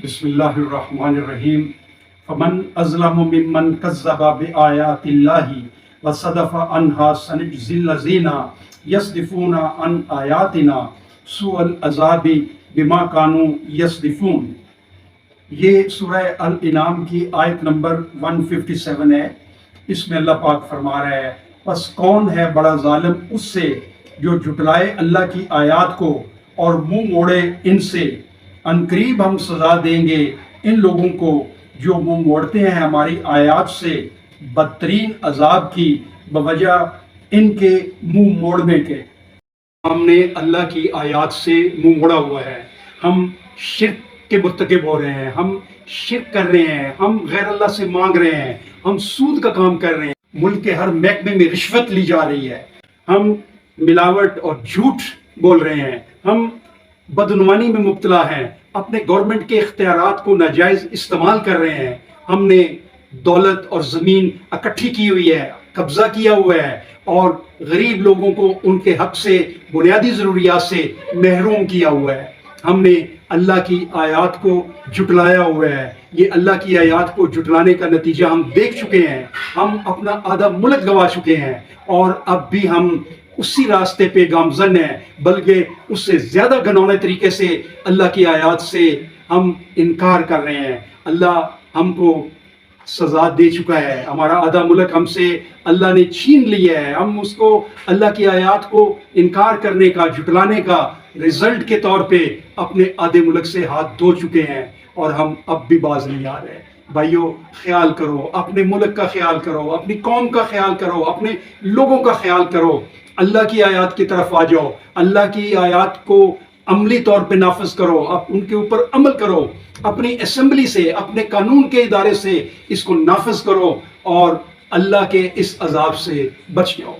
بسم اللہ الرحمن الرحیم فمن اظلم ممن کذب بآیات اللہ وصدف عنہا سنجزی الذین یصدفون عن آیاتنا سوء العذاب بما کانوا یصدفون۔ یہ سورہ الانعام کی آیت نمبر 157 ہے۔ اس میں اللہ پاک فرما رہا ہے پس کون ہے بڑا ظالم اس سے جو جھٹلائے اللہ کی آیات کو اور منہ موڑے ان سے۔ عنقریب ہم سزا دیں گے ان لوگوں کو جو منہ موڑتے ہیں ہماری آیات سے بدترین عذاب کی بوجہ ان کے منہ موڑنے کے۔ ہم نے اللہ کی آیات سے منہ موڑا ہوا ہے، ہم شرک کے مرتکب ہو رہے ہیں، ہم شرک کر رہے ہیں، ہم غیر اللہ سے مانگ رہے ہیں، ہم سود کا کام کر رہے ہیں، ملک کے ہر محکمے میں رشوت لی جا رہی ہے، ہم ملاوٹ اور جھوٹ بول رہے ہیں، ہم بدعنوانی میں مبتلا ہیں، اپنے گورنمنٹ کے اختیارات کو ناجائز استعمال کر رہے ہیں، ہم نے دولت اور زمین اکٹھی کی ہوئی ہے، قبضہ کیا ہوا ہے اور غریب لوگوں کو ان کے حق سے، بنیادی ضروریات سے محروم کیا ہوا ہے۔ ہم نے اللہ کی آیات کو جھٹلایا ہوا ہے۔ یہ اللہ کی آیات کو جھٹلانے کا نتیجہ ہم دیکھ چکے ہیں، ہم اپنا آدھا ملک گنوا چکے ہیں اور اب بھی ہم اسی راستے پہ گامزن ہیں، بلکہ اس سے زیادہ گھنونے طریقے سے اللہ کی آیات سے ہم انکار کر رہے ہیں۔ اللہ ہم کو سزا دے چکا ہے، ہمارا آدھا ملک ہم سے اللہ نے چھین لیا ہے، ہم اس کو اللہ کی آیات کو انکار کرنے کا، جھٹلانے کا رزلٹ کے طور پہ اپنے آدھے ملک سے ہاتھ دھو چکے ہیں اور ہم اب بھی باز نہیں آ رہے۔ بھائیو، خیال کرو، اپنے ملک کا خیال کرو، اپنی قوم کا خیال کرو، اپنے لوگوں کا خیال کرو، اللہ کی آیات کی طرف آ جاؤ، اللہ کی آیات کو عملی طور پہ نافذ کرو، ان کے اوپر عمل کرو، اپنی اسمبلی سے، اپنے قانون کے ادارے سے اس کو نافذ کرو اور اللہ کے اس عذاب سے بچ جاؤ۔